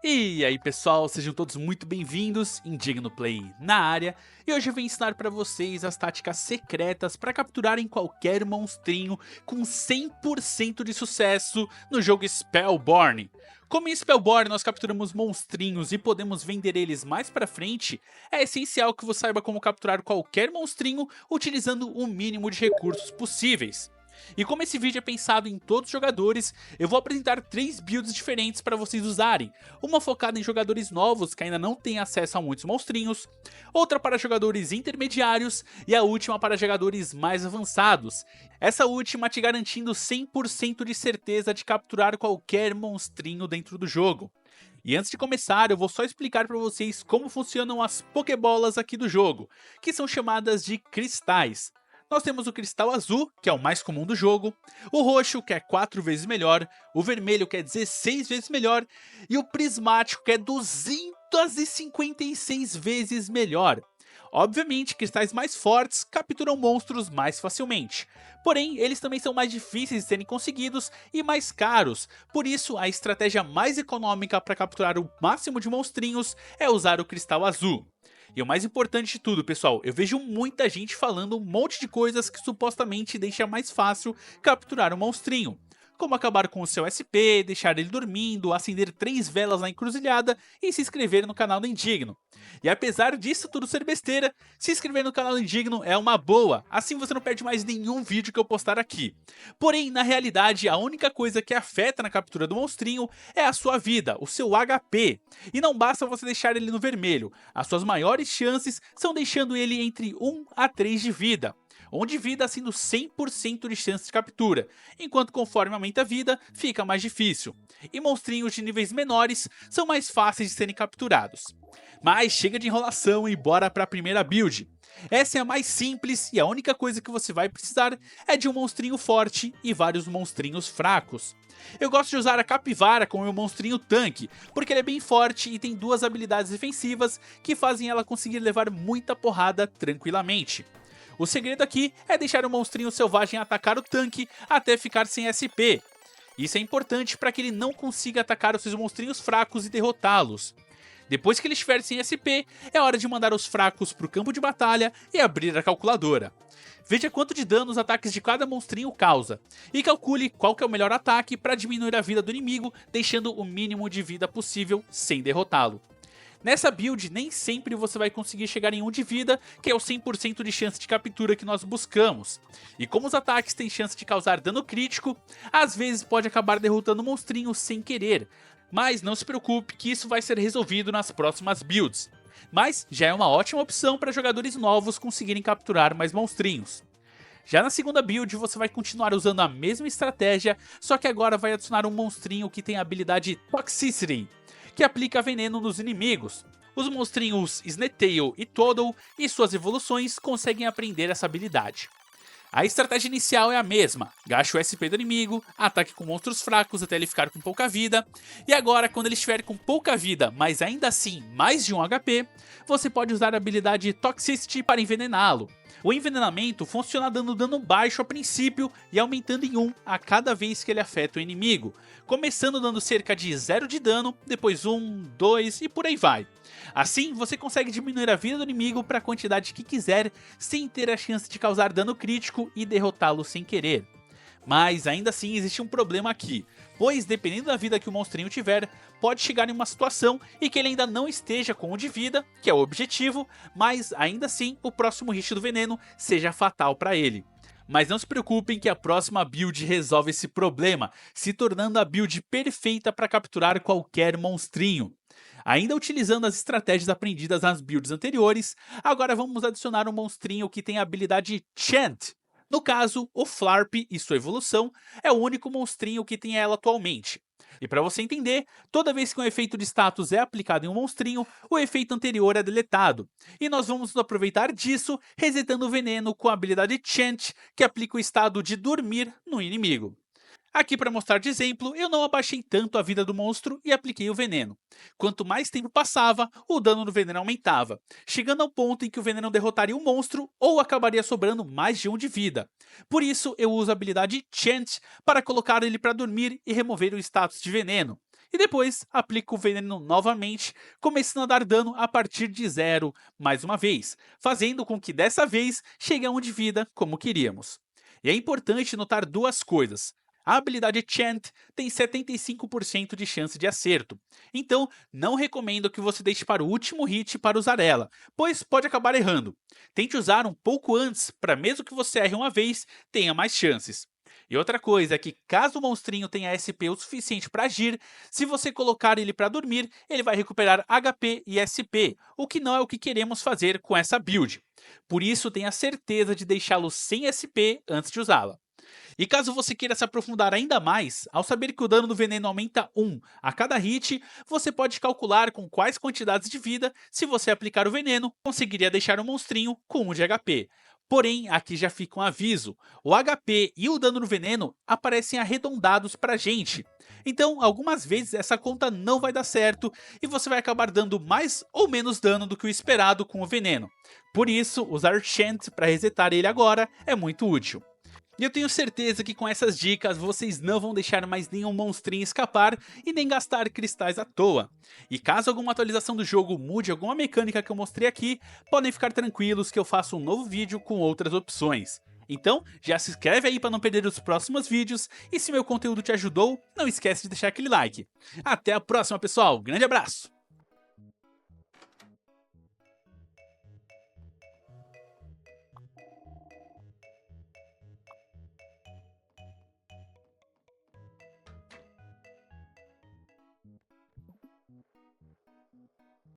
E aí pessoal, sejam todos muito bem-vindos, Indigno Play na área, e hoje eu vim ensinar para vocês as táticas secretas para capturarem qualquer monstrinho com 100% de sucesso no jogo Spellborn. Como em Spellborn nós capturamos monstrinhos e podemos vender eles mais para frente, é essencial que você saiba como capturar qualquer monstrinho utilizando o mínimo de recursos possíveis. E como esse vídeo é pensado em todos os jogadores, eu vou apresentar 3 builds diferentes para vocês usarem. Uma focada em jogadores novos que ainda não têm acesso a muitos monstrinhos, outra para jogadores intermediários e a última para jogadores mais avançados. Essa última te garantindo 100% de certeza de capturar qualquer monstrinho dentro do jogo. E antes de começar, eu vou só explicar para vocês como funcionam as Pokébolas aqui do jogo, que são chamadas de cristais. Nós temos o cristal azul, que é o mais comum do jogo, o roxo, que é 4 vezes melhor, o vermelho, que é 16 vezes melhor, e o prismático, que é 256 vezes melhor. Obviamente, cristais mais fortes capturam monstros mais facilmente, porém eles também são mais difíceis de serem conseguidos e mais caros, por isso a estratégia mais econômica para capturar o máximo de monstrinhos é usar o cristal azul. E o mais importante de tudo, pessoal, eu vejo muita gente falando um monte de coisas que supostamente deixa mais fácil capturar um monstrinho. Como acabar com o seu SP, deixar ele dormindo, acender 3 velas na encruzilhada e se inscrever no canal do Indigno. E apesar disso tudo ser besteira, se inscrever no canal do Indigno é uma boa, assim você não perde mais nenhum vídeo que eu postar aqui. Porém, na realidade, a única coisa que afeta na captura do monstrinho é a sua vida, o seu HP. E não basta você deixar ele no vermelho, as suas maiores chances são deixando ele entre 1 a 3 de vida, onde vida sendo 100% de chance de captura, enquanto conforme aumenta a vida, fica mais difícil. E monstrinhos de níveis menores são mais fáceis de serem capturados. Mas chega de enrolação e bora para a primeira build. Essa é a mais simples e a única coisa que você vai precisar é de um monstrinho forte e vários monstrinhos fracos. Eu gosto de usar a Capivara como meu monstrinho tanque, porque ele é bem forte e tem 2 habilidades defensivas que fazem ela conseguir levar muita porrada tranquilamente. O segredo aqui é deixar o monstrinho selvagem atacar o tanque até ficar sem SP. Isso é importante para que ele não consiga atacar os seus monstrinhos fracos e derrotá-los. Depois que ele estiver sem SP, é hora de mandar os fracos para o campo de batalha e abrir a calculadora. Veja quanto de dano os ataques de cada monstrinho causa, e calcule qual que é o melhor ataque para diminuir a vida do inimigo, deixando o mínimo de vida possível sem derrotá-lo. Nessa build, nem sempre você vai conseguir chegar em 1 de vida, que é o 100% de chance de captura que nós buscamos. E como os ataques têm chance de causar dano crítico, às vezes pode acabar derrotando o monstrinho sem querer. Mas não se preocupe que isso vai ser resolvido nas próximas builds. Mas já é uma ótima opção para jogadores novos conseguirem capturar mais monstrinhos. Já na segunda build você vai continuar usando a mesma estratégia, só que agora vai adicionar um monstrinho que tem a habilidade Toxicity, que aplica veneno nos inimigos. Os monstrinhos Snetail e Toddle e suas evoluções conseguem aprender essa habilidade. A estratégia inicial é a mesma, gaste o SP do inimigo, ataque com monstros fracos até ele ficar com pouca vida, e agora quando ele estiver com pouca vida, mas ainda assim mais de 1 HP, você pode usar a habilidade Toxicity para envenená-lo. O envenenamento funciona dando dano baixo a princípio e aumentando em 1 a cada vez que ele afeta o inimigo, começando dando cerca de 0 de dano, depois 1, 2 e por aí vai. Assim, você consegue diminuir a vida do inimigo para a quantidade que quiser, sem ter a chance de causar dano crítico e derrotá-lo sem querer. Mas ainda assim existe um problema aqui, pois dependendo da vida que o monstrinho tiver, pode chegar em uma situação em que ele ainda não esteja com 1 de vida, que é o objetivo, mas ainda assim o próximo hit do veneno seja fatal para ele. Mas não se preocupem que a próxima build resolve esse problema, se tornando a build perfeita para capturar qualquer monstrinho. Ainda utilizando as estratégias aprendidas nas builds anteriores, agora vamos adicionar um monstrinho que tem a habilidade Chant. No caso, o Flarp e sua evolução é o único monstrinho que tem ela atualmente. E para você entender, toda vez que um efeito de status é aplicado em um monstrinho, o efeito anterior é deletado. E nós vamos nos aproveitar disso, resetando o veneno com a habilidade Chant, que aplica o estado de dormir no inimigo. Aqui para mostrar de exemplo, eu não abaixei tanto a vida do monstro e apliquei o veneno. Quanto mais tempo passava, o dano do veneno aumentava, chegando ao ponto em que o veneno derrotaria o monstro ou acabaria sobrando mais de 1 de vida. Por isso eu uso a habilidade Chant para colocar ele para dormir e remover o status de veneno. e depois aplica o veneno novamente, começando a dar dano a partir de zero mais uma vez, fazendo com que dessa vez chegue a 1 de vida como queríamos. E é importante notar duas coisas. A habilidade Chant tem 75% de chance de acerto, então não recomendo que você deixe para o último hit para usar ela, pois pode acabar errando. Tente usar um pouco antes, para mesmo que você erre uma vez, tenha mais chances. E outra coisa é que caso o monstrinho tenha SP o suficiente para agir, se você colocar ele para dormir, ele vai recuperar HP e SP, o que não é o que queremos fazer com essa build. Por isso tenha certeza de deixá-lo sem SP antes de usá-la. E caso você queira se aprofundar ainda mais, ao saber que o dano do veneno aumenta 1 a cada hit, você pode calcular com quais quantidades de vida, se você aplicar o veneno, conseguiria deixar o monstrinho com 1 de HP. Porém, aqui já fica um aviso, o HP e o dano do veneno aparecem arredondados pra gente. Então, algumas vezes essa conta não vai dar certo e você vai acabar dando mais ou menos dano do que o esperado com o veneno. Por isso, usar Chant para resetar ele agora é muito útil. E eu tenho certeza que com essas dicas vocês não vão deixar mais nenhum monstrinho escapar e nem gastar cristais à toa. E caso alguma atualização do jogo mude alguma mecânica que eu mostrei aqui, podem ficar tranquilos que eu faço um novo vídeo com outras opções. Então, já se inscreve aí para não perder os próximos vídeos e se meu conteúdo te ajudou, não esquece de deixar aquele like. Até a próxima pessoal, grande abraço!